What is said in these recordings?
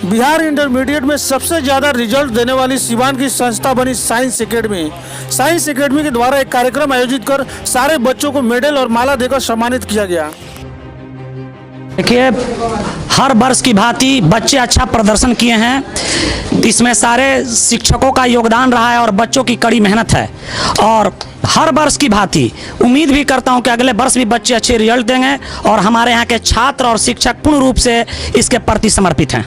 Bihar intermediate में सबसे ज़्यादा रिजल्ट देने वाली सिवान की संस्था बनी साइंस एकेडमी। साइंस एकेडमी के द्वारा एक कार्यक्रम आयोजित कर सारे बच्चों को मेडल और माला देकर सम्मानित किया गया। देखिए, हर वर्ष की भांति बच्चे अच्छा प्रदर्शन किए हैं। इसमें सारे शिक्षकों का योगदान रहा है और बच्चों की कड़ी मेहनत है। और हर वर्ष की भांति उम्मीद भी करता हूं कि अगले वर्ष भी बच्चे अच्छे रिजल्ट देंगे और हमारे यहाँ के छात्र और शिक्षक पूर्ण रूप से इसके प्रति समर्पित हैं।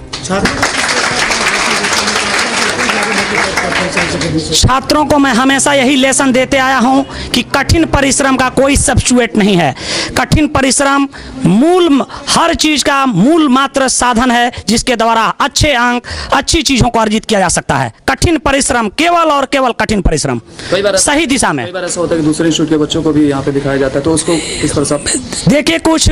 छात्रों को मैं हमेशा यही लेसन देते आया हूं कि कठिन परिश्रम का कोई सब्स्टिट्यूट नहीं है। कठिन परिश्रम हर चीज का मूल मात्र साधन है जिसके द्वारा अच्छे अंक, अच्छी चीजों को अर्जित किया जा सकता है। कठिन परिश्रम, केवल और केवल कठिन परिश्रम सही दिशा में। कई बार ऐसा होता है कि दूसरे इंस्टीट्यूट के बच्चों को भी यहाँ पे दिखाया जाता है, तो उसको इस पर सब देखिए, कुछ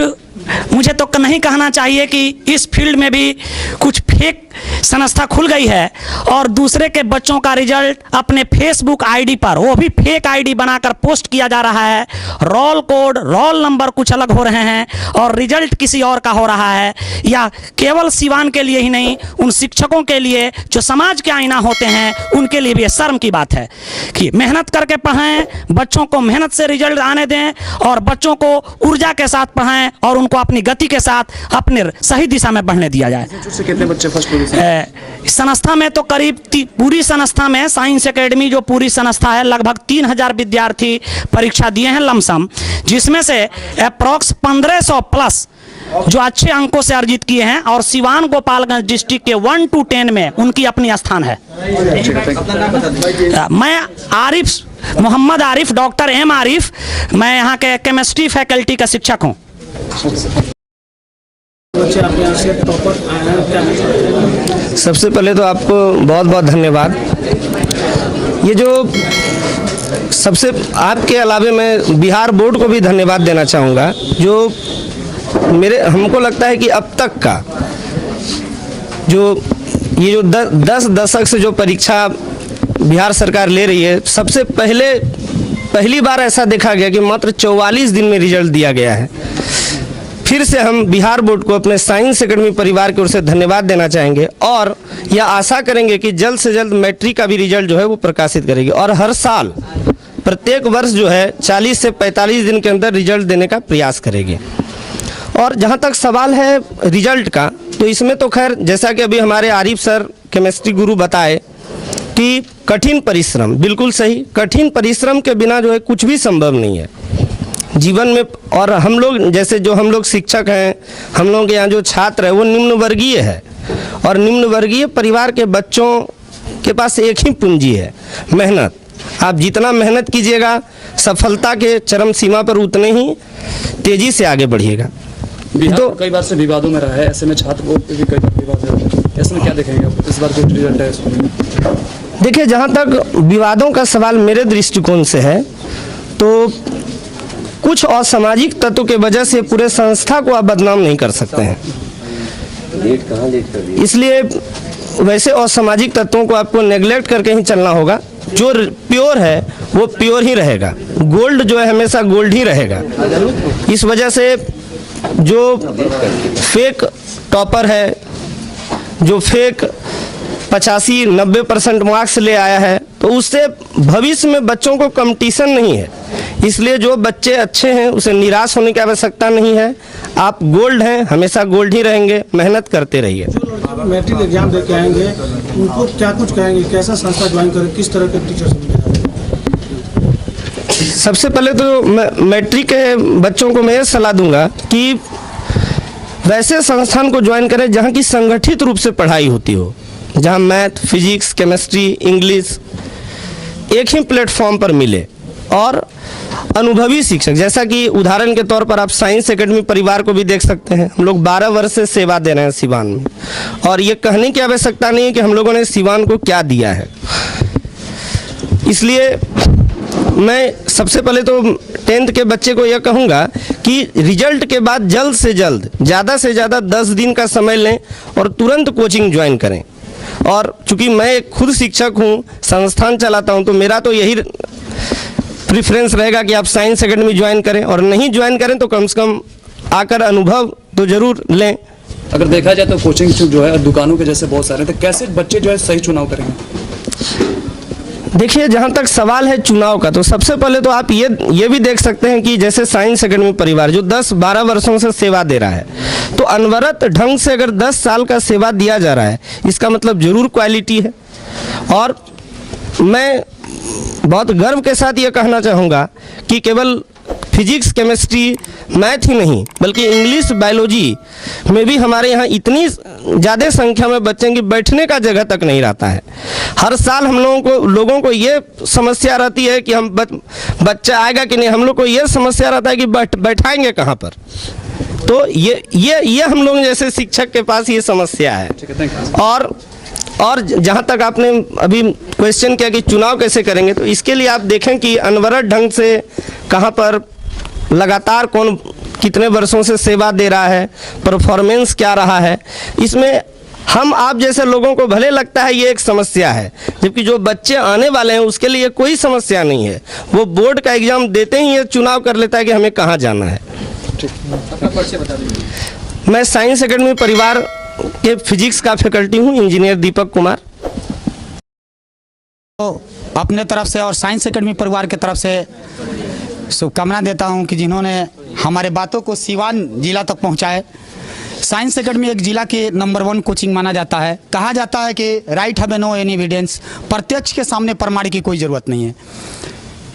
मुझे तो नहीं कहना चाहिए कि इस फील्ड में भी कुछ फेक संस्था खुल गई है और दूसरे के बच्चों का रिजल्ट अपने फेसबुक आईडी पर, वो भी फेक आईडी बनाकर पोस्ट किया जा रहा है। रोल कोड, रोल नंबर कुछ अलग हो रहे हैं और रिजल्ट किसी और का हो रहा है। या केवल सिवान के लिए ही नहीं, उन शिक्षकों के लिए जो समाज के आईना होते हैं उनके लिए भी शर्म की बात है कि मेहनत करके पढ़ाएं, बच्चों को मेहनत से रिजल्ट आने दें और बच्चों को ऊर्जा के साथ पढ़ाएं और उनको अपनी गति के साथ अपने सही दिशा में बढ़ने दिया जाए। कितने बच्चे फर्स्ट पोजीशन? संस्था में तो करीब पूरी संस्था में साइंस एकेडमी जो पूरी संस्था है, लगभग 3000 विद्यार्थी परीक्षा दिए हैं लमसम, जिसमें से अप्रॉक्स 1500 प्लस जो अच्छे अंकों से अर्जित किए हैं और सिवान गोपालगंज डिस्ट्रिक्ट के 1 to 10 में उनकी अपनी स्थान है। मैं मोहम्मद आरिफ, डॉक्टर एम आरिफ, मैं यहाँ के केमिस्ट्री फैकल्टी का शिक्षक हूँ। सबसे पहले तो आपको बहुत बहुत धन्यवाद। ये जो सबसे आपके अलावे मैं बिहार बोर्ड को भी धन्यवाद देना चाहूँगा, जो हमको लगता है कि अब तक का जो ये जो 10 दशक से जो परीक्षा बिहार सरकार ले रही है, सबसे पहली बार ऐसा देखा गया कि मात्र 44 दिन में रिजल्ट दिया गया है। फिर से हम बिहार बोर्ड को अपने साइंस एकेडमी परिवार की ओर से धन्यवाद देना चाहेंगे और यह आशा करेंगे कि जल्द से जल्द मैट्रिक का भी रिजल्ट जो है वो प्रकाशित करेगी और हर साल प्रत्येक वर्ष जो है 40 से 45 दिन के अंदर रिजल्ट देने का प्रयास करेगी। और जहां तक सवाल है रिजल्ट का, तो इसमें तो खैर जैसा कि अभी हमारे आरिफ सर केमिस्ट्री गुरु बताए कि कठिन परिश्रम, बिल्कुल सही, कठिन परिश्रम के बिना जो है कुछ भी संभव नहीं है जीवन में। और हम लोग जैसे जो हम लोग शिक्षक हैं, हम लोगों के यहाँ जो छात्र है वो निम्न वर्गीय है और निम्न वर्गीय परिवार के बच्चों के पास एक ही पूंजी है, मेहनत। आप जितना मेहनत कीजिएगा सफलता के चरम सीमा पर उतने ही तेजी से आगे बढ़िएगा। तो कई बार से विवादों में रहा है, ऐसे में छात्र को भी कई बार विवाद है, ऐसे में क्या देखेंगे आप इस बार जो रिजल्ट है? देखिए, जहाँ तक विवादों का सवाल मेरे दृष्टिकोण से है, तो कुछ असामाजिक तत्वों के वजह से पूरे संस्था को आप बदनाम नहीं कर सकते हैं। इसलिए वैसे असामाजिक तत्वों को आपको नेग्लेक्ट करके ही चलना होगा। जो प्योर है वो प्योर ही रहेगा, गोल्ड जो है हमेशा गोल्ड ही रहेगा। इस वजह से जो फेक टॉपर है, जो फेक 85-90% मार्क्स ले आया है, तो उससे भविष्य में बच्चों को कंपटीशन नहीं है। इसलिए जो बच्चे अच्छे हैं उसे निराश होने की आवश्यकता नहीं है। आप गोल्ड हैं, हमेशा गोल्ड ही रहेंगे, मेहनत करते रहिए। मैट्रिक एग्जाम दे के आएंगे, उनको क्या कुछ कहेंगे, कैसा संस्था ज्वाइन करें, किस तरह के टीचर? सबसे पहले तो मैट्रिक के बच्चों को मैं ये सलाह दूंगा कि वैसे संस्थान को ज्वाइन करें जहाँ की संगठित रूप से पढ़ाई होती हो, जहाँ मैथ, फिजिक्स, केमिस्ट्री, इंग्लिश एक ही प्लेटफॉर्म पर मिले और अनुभवी शिक्षक, जैसा कि उदाहरण के तौर पर आप साइंस एकेडमी परिवार को भी देख सकते हैं। हम लोग 12 वर्ष से सेवा दे रहे हैं सिवान में और ये कहने की आवश्यकता नहीं है कि हम लोगों ने सिवान को क्या दिया है। इसलिए मैं सबसे पहले तो 10th के बच्चे को यह कहूँगा कि रिजल्ट के बाद जल्द से जल्द, ज़्यादा से ज़्यादा 10 दिन का समय लें और तुरंत कोचिंग ज्वाइन करें। और चूँकि मैं खुद शिक्षक हूँ, संस्थान चलाता हूँ, तो मेरा तो यही प्रेफरेंस रहेगा कि आप साइंस एकेडमी ज्वाइन करें, और नहीं ज्वाइन करें तो कम से कम आकर अनुभव तो ज़रूर लें। अगर देखा जाए तो कोचिंग जो है दुकानों के जैसे बहुत सारे, तो कैसे बच्चे जो है सही चुनाव करेंगे? देखिए, जहाँ तक सवाल है चुनाव का, तो सबसे पहले तो आप ये भी देख सकते हैं कि जैसे साइंस एकेडमी परिवार जो 10-12 वर्षों से सेवा दे रहा है, तो अनवरत ढंग से अगर 10 साल का सेवा दिया जा रहा है, इसका मतलब जरूर क्वालिटी है। और मैं बहुत गर्व के साथ ये कहना चाहूँगा कि केवल फिजिक्स, केमिस्ट्री, मैथ ही नहीं, बल्कि इंग्लिश, बायोलॉजी में भी हमारे यहाँ इतनी ज़्यादा संख्या में बच्चे की बैठने का जगह तक नहीं रहता है। हर साल हम लोगों को ये समस्या रहती है कि हम बच्चा आएगा कि नहीं, हम लोग को ये समस्या रहता है कि बैठाएंगे कहाँ पर। तो ये हम लोग जैसे शिक्षक के पास ये समस्या है। ठीक है, थैंक यू। और जहाँ तक आपने अभी क्वेश्चन किया कि चुनाव कैसे करेंगे, तो इसके लिए आप देखें कि अनवरत ढंग से कहाँ पर लगातार कौन कितने वर्षों से सेवा दे रहा है, परफॉर्मेंस क्या रहा है। इसमें हम आप जैसे लोगों को भले लगता है ये एक समस्या है, जबकि जो बच्चे आने वाले हैं उसके लिए कोई समस्या नहीं है। वो बोर्ड का एग्ज़ाम देते ही ये चुनाव कर लेता है कि हमें कहाँ जाना है। अपना परिचय बता दीजिए। मैं साइंस एकेडमी परिवार के फिजिक्स का फैकल्टी हूँ, इंजीनियर दीपक कुमार। तो अपने तरफ से और साइंस एकेडमी परिवार के तरफ से शुभकामना देता हूं कि जिन्होंने हमारे बातों को सीवान जिला तक पहुंचाए। साइंस एकेडमी एक जिला के नंबर 1 कोचिंग माना जाता है। कहा जाता है कि right have no any evidence, प्रत्यक्ष के सामने प्रमाण की कोई ज़रूरत नहीं है,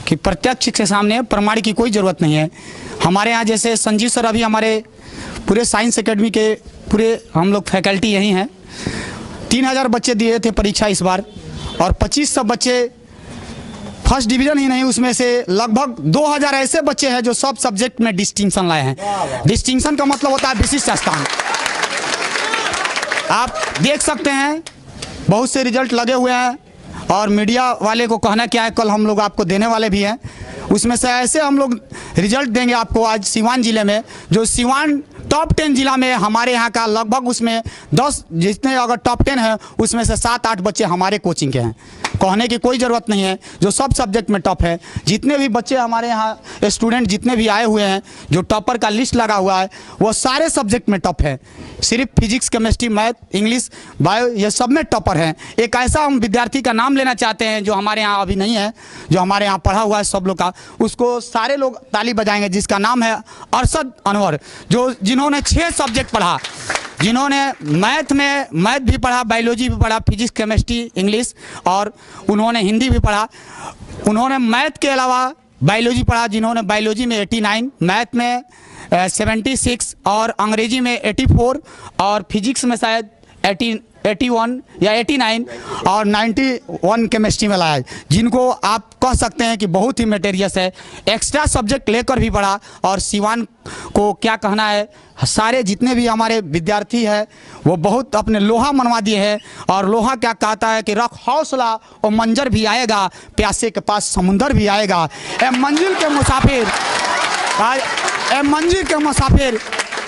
कि प्रत्यक्ष के सामने प्रमाण की कोई ज़रूरत नहीं है। हमारे यहाँ जैसे संजीव सर अभी हमारे पूरे साइंस एकेडमी के पूरे हम लोग फैकल्टी यहीं हैं। 3000 बच्चे दिए थे परीक्षा इस बार, और 2500 बच्चे फर्स्ट डिवीज़न ही नहीं, उसमें से लगभग 2000 ऐसे बच्चे हैं जो सब सब्जेक्ट में डिस्टिंक्शन लाए हैं। डिस्टिंक्शन का मतलब होता है विशिष्ट स्थान। आप देख सकते हैं बहुत से रिजल्ट लगे हुए हैं, और मीडिया वाले को कहना क्या है, कल हम लोग आपको देने वाले भी हैं। उसमें से ऐसे हम लोग रिजल्ट देंगे आपको आज सीवान ज़िले में, जो सीवान टॉप 10 जिला में हमारे यहाँ का लगभग उसमें 10 जितने अगर टॉप 10 है उसमें से 7-8 बच्चे हमारे कोचिंग के हैं। कहने की कोई ज़रूरत नहीं है, जो सब सब्जेक्ट में टॉप है। जितने भी बच्चे हमारे यहाँ स्टूडेंट जितने भी आए हुए हैं, जो टॉपर का लिस्ट लगा हुआ है, वो सारे सब्जेक्ट में टॉप है। सिर्फ physics, chemistry, math, English, bio, ये सब में टॉपर हैं। एक ऐसा हम विद्यार्थी का नाम लेना चाहते हैं जो हमारे यहाँ अभी नहीं है, जो हमारे यहाँ पढ़ा हुआ है सब लोग का, उसको सारे लोग ताली बजाएंगे, जिसका नाम है अरशद अनवर, जिन्होंने 6 सब्जेक्ट पढ़ा, जिन्होंने मैथ भी पढ़ा, बायोलॉजी भी पढ़ा, फिजिक्स, केमिस्ट्री, इंग्लिश, और उन्होंने हिंदी भी पढ़ा। उन्होंने मैथ के अलावा बायोलॉजी पढ़ा, जिन्होंने बायोलॉजी में 89, मैथ में 76 और अंग्रेजी में 84 और फिजिक्स में शायद 81 या 89 और 91 केमिस्ट्री में लाया, जिनको आप कह सकते हैं कि बहुत ही मेटेरियस है। एक्स्ट्रा सब्जेक्ट लेकर भी पढ़ा। और सीवान को क्या कहना है, सारे जितने भी हमारे विद्यार्थी हैं वो बहुत अपने लोहा मनवा दिए हैं। और लोहा क्या कहता है कि रख हौसला और मंजर भी आएगा, प्यासे के पास समुंदर भी आएगा। ए मंजिल के मुसाफिर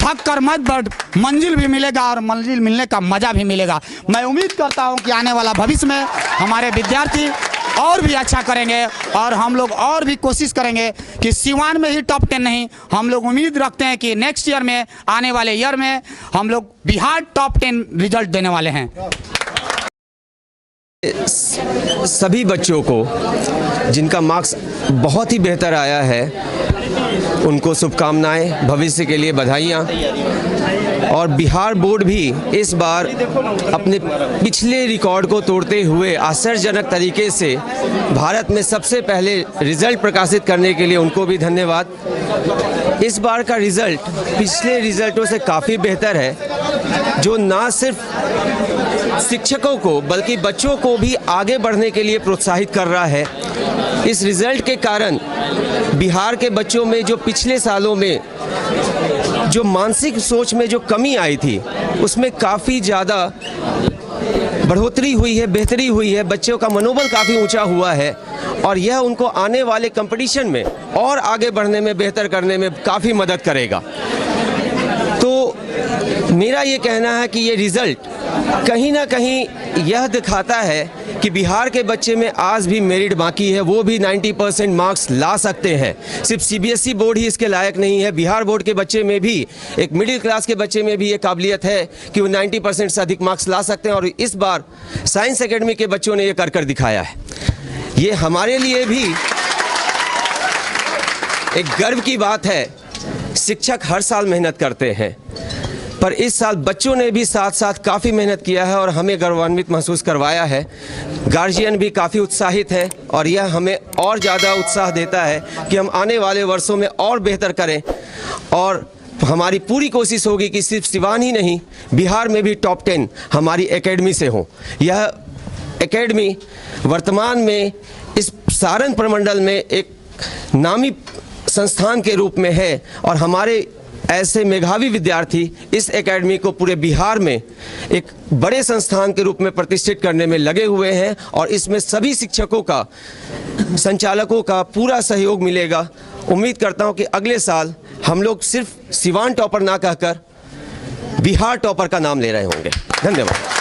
थक कर मत बढ़, मंजिल भी मिलेगा और मंजिल मिलने का मज़ा भी मिलेगा। मैं उम्मीद करता हूं कि आने वाला भविष्य में हमारे विद्यार्थी और भी अच्छा करेंगे, और हम लोग और भी कोशिश करेंगे कि सीवान में ही टॉप 10 नहीं, हम लोग उम्मीद रखते हैं कि नेक्स्ट ईयर में, आने वाले ईयर में हम लोग बिहार टॉप 10 रिजल्ट देने वाले हैं। सभी बच्चों को जिनका मार्क्स बहुत ही बेहतर आया है, उनको शुभकामनाएं, भविष्य के लिए बधाइयाँ। और बिहार बोर्ड भी इस बार अपने पिछले रिकॉर्ड को तोड़ते हुए आश्चर्यजनक तरीके से भारत में सबसे पहले रिज़ल्ट प्रकाशित करने के लिए उनको भी धन्यवाद। इस बार का रिज़ल्ट पिछले रिज़ल्टों से काफ़ी बेहतर है, जो ना सिर्फ शिक्षकों को बल्कि बच्चों को भी आगे बढ़ने के लिए प्रोत्साहित कर रहा है। इस रिज़ल्ट के कारण बिहार के बच्चों में जो पिछले सालों में जो मानसिक सोच में जो कमी आई थी, उसमें काफ़ी ज़्यादा बढ़ोतरी हुई है, बेहतरी हुई है। बच्चों का मनोबल काफ़ी ऊंचा हुआ है, और यह उनको आने वाले कंपटीशन में और आगे बढ़ने में, बेहतर करने में काफ़ी मदद करेगा। तो मेरा ये कहना है कि ये रिज़ल्ट कहीं ना कहीं यह दिखाता है कि बिहार के बच्चे में आज भी मेरिट बाकी है, वो भी 90% मार्क्स ला सकते हैं। सिर्फ सीबीएसई बोर्ड ही इसके लायक नहीं है, बिहार बोर्ड के बच्चे में भी, एक मिडिल क्लास के बच्चे में भी ये काबिलियत है कि वो 90% से अधिक मार्क्स ला सकते हैं। और इस बार साइंस एकेडमी के बच्चों ने ये कर दिखाया है। ये हमारे लिए भी एक गर्व की बात है। शिक्षक हर साल मेहनत करते हैं, पर इस साल बच्चों ने भी साथ साथ काफ़ी मेहनत किया है और हमें गौरवान्वित महसूस करवाया है। गार्जियन भी काफ़ी उत्साहित है और यह हमें और ज़्यादा उत्साह देता है कि हम आने वाले वर्षों में और बेहतर करें। और हमारी पूरी कोशिश होगी कि सिर्फ सिवान ही नहीं, बिहार में भी टॉप 10 हमारी एकेडमी से हो। यह एकेडमी वर्तमान में इस सारण प्रमंडल में एक नामी संस्थान के रूप में है और हमारे ऐसे मेधावी विद्यार्थी इस एकेडमी को पूरे बिहार में एक बड़े संस्थान के रूप में प्रतिष्ठित करने में लगे हुए हैं। और इसमें सभी शिक्षकों का, संचालकों का पूरा सहयोग मिलेगा। उम्मीद करता हूं कि अगले साल हम लोग सिर्फ सिवान टॉपर ना कहकर बिहार टॉपर का नाम ले रहे होंगे। धन्यवाद।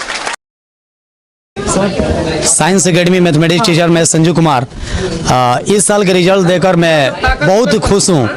साइंस एकेडमी मैथमेटिक्स टीचर मैं संजू कुमार। इस साल के रिजल्ट देखकर मैं बहुत खुश हूँ।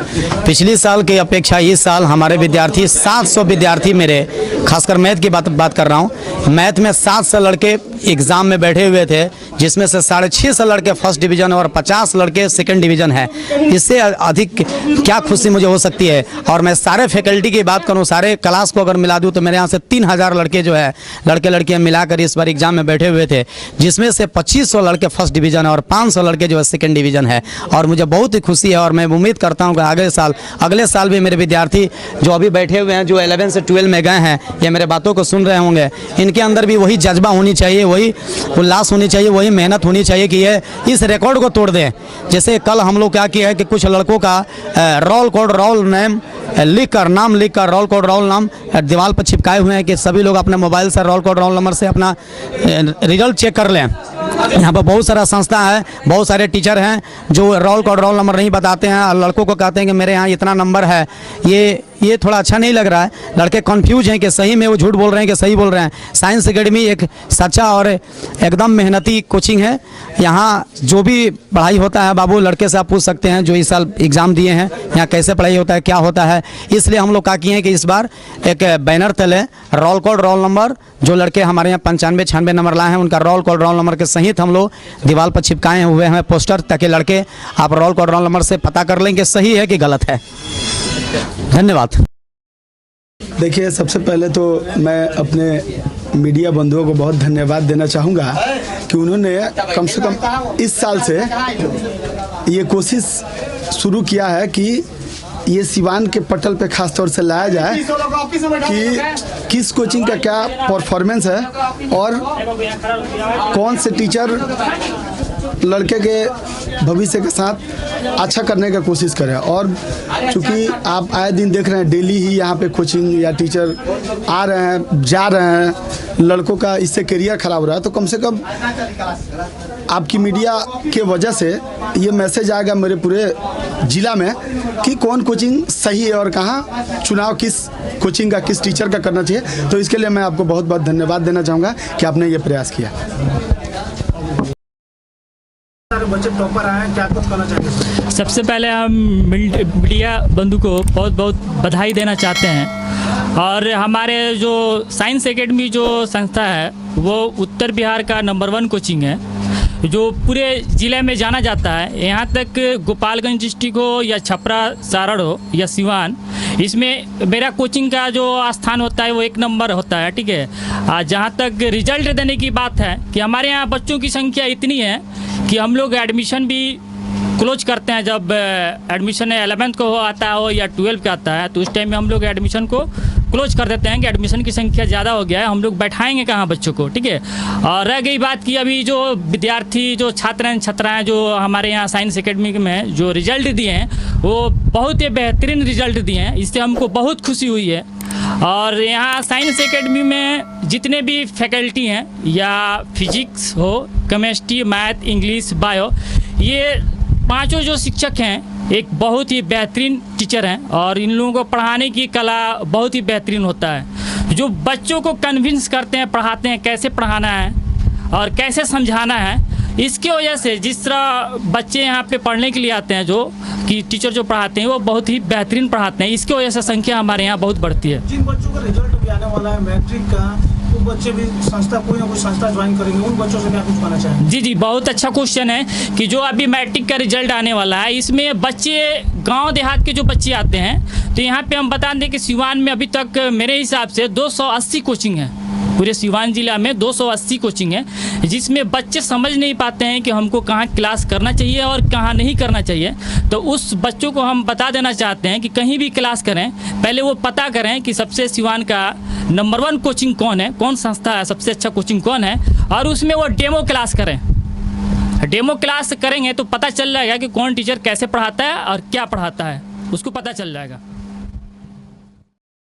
पिछले साल की अपेक्षा इस साल हमारे विद्यार्थी 700 विद्यार्थी मेरे, खासकर मैथ की बात कर रहा हूँ। मैथ में 700 लड़के एग्ज़ाम में बैठे हुए थे, जिसमें से 650 लड़के फर्स्ट डिवीज़न और 50 लड़के सेकंड डिवीज़न है। इससे अधिक क्या खुशी मुझे हो सकती है। और मैं सारे फैकल्टी की बात करूँ, सारे क्लास को अगर मिला दूँ तो मेरे यहाँ से 3000 लड़के जो है, लड़के लड़कियाँ मिलाकर इस बार एग्ज़ाम में बैठे हुए थे, जिसमें से 2500 लड़के फर्स्ट डिवीज़न है और 500 लड़के जो है सेकंड डिवीज़न है। और मुझे बहुत ही खुशी है और मैं उम्मीद करता हूँ कि अगले साल भी मेरे विद्यार्थी जो अभी बैठे हुए हैं, जो 11 से 12 में गए हैं, ये मेरे बातों को सुन रहे होंगे, इनके अंदर भी वही जज्बा होनी चाहिए, वही उल्लास होनी चाहिए, वही मेहनत होनी चाहिए कि ये इस रिकॉर्ड को तोड़ दें। जैसे कल हम लोग क्या किया है कि कुछ लड़कों का रोल नेम नाम लिख कर रोल कोड रोल नाम दीवार पर चिपकाए हुए हैं कि सभी लोग अपने मोबाइल से रोल कोड रोल नंबर से अपना रिजल्ट चेक कर लें। यहाँ पर बहुत सारा संस्था है, बहुत सारे टीचर हैं जो रोल कोड रोल नंबर नहीं बताते हैं और लड़कों को कहते हैं कि मेरे यहाँ इतना नंबर है। ये थोड़ा अच्छा नहीं लग रहा है। लड़के कंफ्यूज हैं कि सही में वो झूठ बोल रहे हैं कि सही बोल रहे हैं। साइंस एकेडमी एक सच्चा और एकदम मेहनती कोचिंग है। यहाँ जो भी पढ़ाई होता है बाबू, लड़के से आप पूछ सकते हैं जो इस साल एग्ज़ाम दिए हैं, यहाँ कैसे पढ़ाई होता है, क्या होता है। इसलिए हम लोग क्या किए हैं कि इस बार एक बैनर तले रोल कोड रोल नंबर, जो लड़के हमारे यहाँ 95-96 नंबर लाए हैं, उनका रोल कोड रोल नंबर के सहित हम लोग दीवार पर चिपकाए हुए हैं पोस्टर, ताकि लड़के आप रोल कोड रोल नंबर से पता कर लें कि सही है कि गलत है। धन्यवाद। देखिए, सबसे पहले तो मैं अपने मीडिया बंधुओं को बहुत धन्यवाद देना चाहूँगा कि उन्होंने कम से कम इस साल से ये कोशिश शुरू किया है कि ये सिवान के पटल पे खास तौर से लाया जाए कि किस कोचिंग का क्या परफॉर्मेंस है और कौन से टीचर लड़के के भविष्य के साथ अच्छा करने का कोशिश करें। और चूँकि आप आए दिन देख रहे हैं, डेली ही यहाँ पे कोचिंग या टीचर आ रहे हैं, जा रहे हैं, लड़कों का इससे करियर ख़राब हो रहा है, तो कम से कम आपकी मीडिया के वजह से ये मैसेज आएगा मेरे पूरे ज़िला में कि कौन कोचिंग सही है और कहाँ चुनाव किस कोचिंग का, किस टीचर का करना चाहिए। तो इसके लिए मैं आपको बहुत बहुत धन्यवाद देना चाहूँगा कि आपने ये प्रयास किया। बच्चे टॉपर आए हैं, क्या कुछ कहना चाहिए? सबसे पहले हम मीडिया बंधु को बहुत बहुत बधाई देना चाहते हैं। और हमारे जो साइंस एकेडमी जो संस्था है वो उत्तर बिहार का नंबर 1 कोचिंग है, जो पूरे ज़िले में जाना जाता है। यहाँ तक गोपालगंज डिस्ट्रिक्ट हो या छपरा सारण हो या सिवान, इसमें मेरा कोचिंग का जो स्थान होता है वो 1 नंबर होता है। ठीक है। जहाँ तक रिजल्ट देने की बात है कि हमारे यहाँ बच्चों की संख्या इतनी है कि हम लोग एडमिशन भी क्लोज करते हैं। जब एडमिशन 11th को आता हो या 12th का आता है तो उस टाइम में हम लोग एडमिशन को क्लोज कर देते हैं कि एडमिशन की संख्या ज़्यादा हो गया है, हम लोग बैठाएंगे कहाँ बच्चों को। ठीक है। और रह गई बात कि अभी जो विद्यार्थी, जो छात्राएँ जो हमारे यहाँ साइंस एकेडमी में जो रिजल्ट दिए हैं वो बहुत ही बेहतरीन रिजल्ट दिए हैं, इससे हमको बहुत खुशी हुई है। और यहाँ साइंस एकेडमी में जितने भी फैकल्टी हैं, या फिजिक्स हो, केमिस्ट्री, मैथ, इंग्लिश, बायो, ये 5 जो शिक्षक हैं एक बहुत ही बेहतरीन टीचर हैं और इन लोगों को पढ़ाने की कला बहुत ही बेहतरीन होता है। जो बच्चों को कन्विंस करते हैं, पढ़ाते हैं कैसे पढ़ाना है और कैसे समझाना है। इसकी वजह से जिस तरह बच्चे यहाँ पे पढ़ने के लिए आते हैं, जो कि टीचर जो पढ़ाते हैं वो बहुत ही बेहतरीन पढ़ाते हैं, इसकी वजह से संख्या हमारे यहाँ बहुत बढ़ती है। जिन बच्चों का रिजल्ट भी आने वाला है मैट्रिक का, वो बच्चे भी संस्था कोई ना कोई संस्था ज्वाइन करेंगे, उन बच्चों से क्या कुछ कहना चाहेंगे? जी जी, बहुत अच्छा क्वेश्चन है कि जो अभी मैट्रिक का रिजल्ट आने वाला है, इसमें बच्चे गांव देहात के जो बच्चे आते हैं, तो यहाँ पे हम बता दें कि सिवान में अभी तक मेरे हिसाब से 280 कोचिंग है। पूरे सिवान जिला में 280 कोचिंग है, जिसमें बच्चे समझ नहीं पाते हैं कि हमको कहाँ क्लास करना चाहिए और कहाँ नहीं करना चाहिए। तो उस बच्चों को हम बता देना चाहते हैं कि कहीं भी क्लास करें, पहले वो पता करें कि सबसे सिवान का नंबर 1 कोचिंग कौन है, कौन संस्था है, सबसे अच्छा कोचिंग कौन है, और उसमें वो डेमो क्लास करें। डेमो क्लास करेंगे तो पता चल जाएगा कि कौन टीचर कैसे पढ़ाता है और क्या पढ़ाता है, उसको पता चल जाएगा।